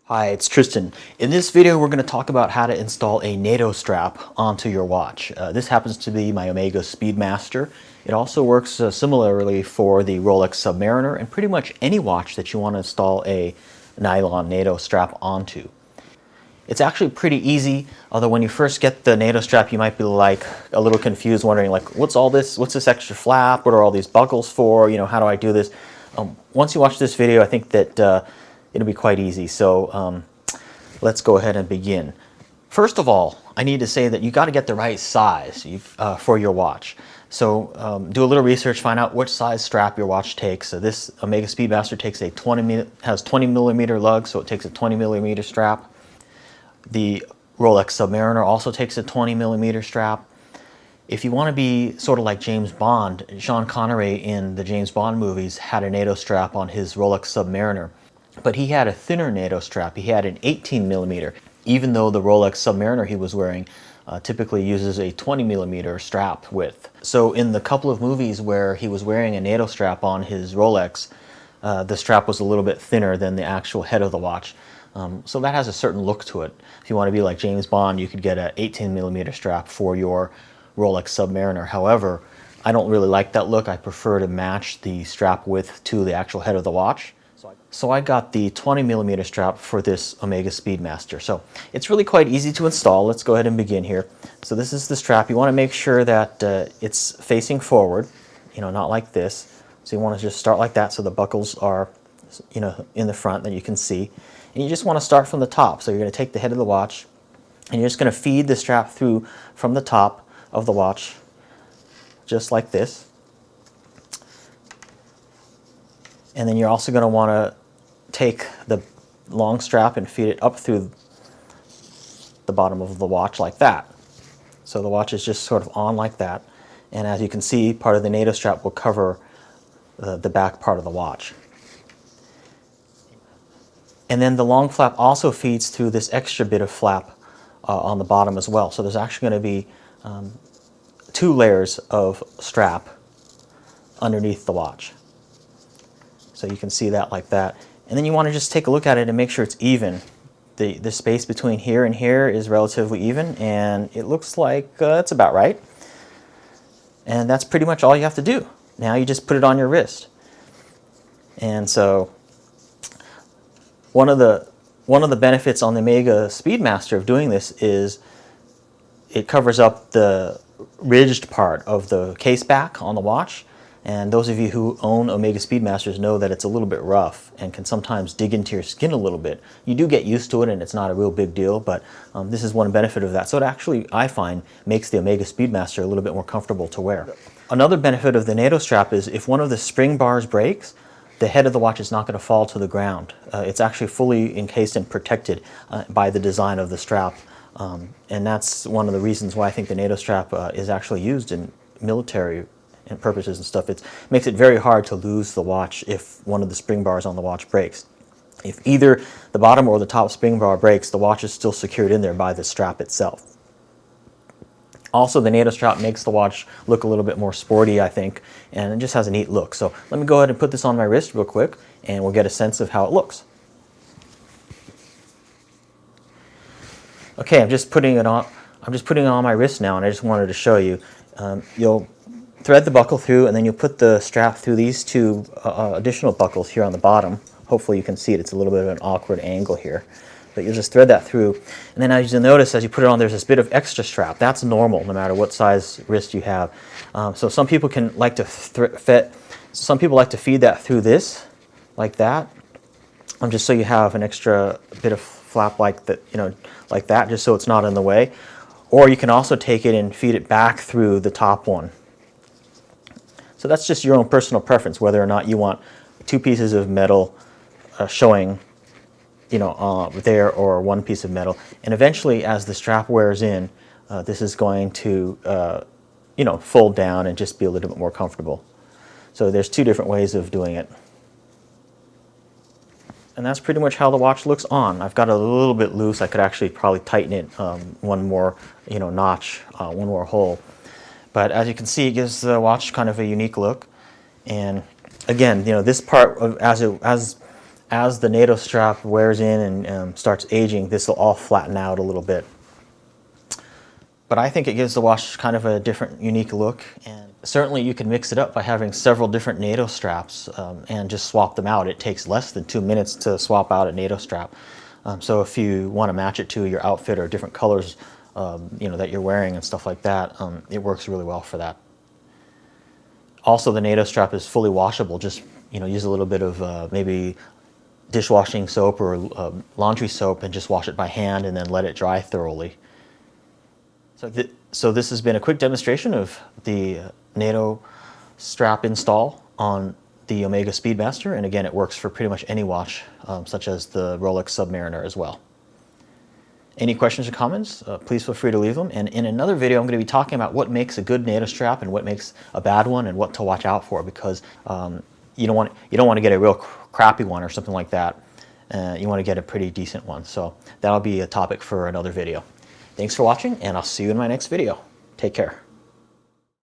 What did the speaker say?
Hi, it's Tristan. In this video, we're going to talk about how to install a NATO strap onto your watch. This happens to be my Omega Speedmaster. It also works similarly for the Rolex Submariner and pretty much any watch that you want to install a nylon NATO strap onto. It's actually pretty easy, although when you first get the NATO strap, you might be like a little confused, wondering like, what's all this? What's this extra flap? What are all these buckles for? You know, how do I do this? Once you watch this video, I think that it'll be quite easy. So let's go ahead and begin. First of all, I need to say that you got to get the right size for your watch. So do a little research, find out which size strap your watch takes. So this Omega Speedmaster takes a 20 millimeter lug, so it takes a 20 millimeter strap. The Rolex Submariner also takes a 20 millimeter strap. If you want to be sort of like James Bond, Sean Connery in the James Bond movies had a NATO strap on his Rolex Submariner, but he had a thinner NATO strap. He had an 18 millimeter, even though the Rolex Submariner he was wearing typically uses a 20 millimeter strap width. So in the couple of movies where he was wearing a NATO strap on his Rolex, the strap was a little bit thinner than the actual head of the watch. So that has a certain look to it. If you want to be like James Bond, you could get an 18 millimeter strap for your Rolex Submariner. However, I don't really like that look. I prefer to match the strap width to the actual head of the watch. So I got the 20 millimeter strap for this Omega Speedmaster. So it's really quite easy to install. Let's go ahead and begin here. So this is the strap. You want to make sure that it's facing forward, you know, not like this. So you want to just start like that so the buckles are, you know, in the front that you can see. And you just want to start from the top. So you're going to take the head of the watch and you're just going to feed the strap through from the top of the watch, just like this. And then you're also going to want to take the long strap and feed it up through the bottom of the watch like that. So the watch is just sort of on like that. And as you can see, part of the NATO strap will cover the back part of the watch. And then the long flap also feeds through this extra bit of flap on the bottom as well. So there's actually going to be 2 layers of strap underneath the watch. So you can see that like that. And then you want to just take a look at it and make sure it's even. The space between here and here is relatively even, and it looks like it's about right. And that's pretty much all you have to do. Now you just put it on your wrist. And so one of the benefits on the Omega Speedmaster of doing this is it covers up the ridged part of the case back on the watch. And those of you who own Omega Speedmasters know that it's a little bit rough and can sometimes dig into your skin a little bit. You do get used to it and it's not a real big deal, but this is one benefit of that. So it actually, I find, makes the Omega Speedmaster a little bit more comfortable to wear. Another benefit of the NATO strap is if one of the spring bars breaks, the head of the watch is not going to fall to the ground. It's actually fully encased and protected by the design of the strap. And that's one of the reasons why I think the NATO strap is actually used in military and purposes and stuff. It makes it very hard to lose the watch if one of the spring bars on the watch breaks. If either the bottom or the top spring bar breaks, the watch is still secured in there by the strap itself. Also, the NATO strap makes the watch look a little bit more sporty, I think, and it just has a neat look. So let me go ahead and put this on my wrist real quick, and we'll get a sense of how it looks. Okay, I'm just putting it on my wrist now, and I just wanted to show you. You'll thread the buckle through, and then you'll put the strap through these 2 additional buckles here on the bottom. Hopefully you can see it. It's a little bit of an awkward angle here. But you'll just thread that through. And then as you'll notice, as you put it on, there's this bit of extra strap. That's normal, no matter what size wrist you have. So some people like to feed that through this, like that. Just so you have an extra bit of flap like that, you know, like that, just so it's not in the way. Or you can also take it and feed it back through the top one. So that's just your own personal preference, whether or not you want 2 pieces of metal showing, you know, there, or 1 piece of metal. And eventually, as the strap wears in, this is going to, you know, fold down and just be a little bit more comfortable. So there's 2 different ways of doing it. And that's pretty much how the watch looks on. I've got it a little bit loose. I could actually probably tighten it 1 more, you know, notch, 1 more hole. But as you can see, it gives the watch kind of a unique look. And again, you know, this part of, as as the NATO strap wears in and starts aging, this will all flatten out a little bit. But I think it gives the watch kind of a different, unique look. And certainly you can mix it up by having several different NATO straps and just swap them out. It takes less than 2 minutes to swap out a NATO strap. So if you want to match it to your outfit or different colors that you're wearing and stuff like that, it works really well for that. Also, the NATO strap is fully washable. Just use a little bit of maybe dishwashing soap or laundry soap and just wash it by hand and then let it dry thoroughly. So this has been a quick demonstration of the NATO strap install on the Omega Speedmaster, and again, it works for pretty much any watch, such as the Rolex Submariner as well. Any questions or comments, please feel free to leave them. And in another video, I'm going to be talking about what makes a good NATO strap and what makes a bad one and what to watch out for, because you don't want to get a real crappy one or something like that. You want to get a pretty decent one. So that'll be a topic for another video. Thanks for watching, and I'll see you in my next video. Take care.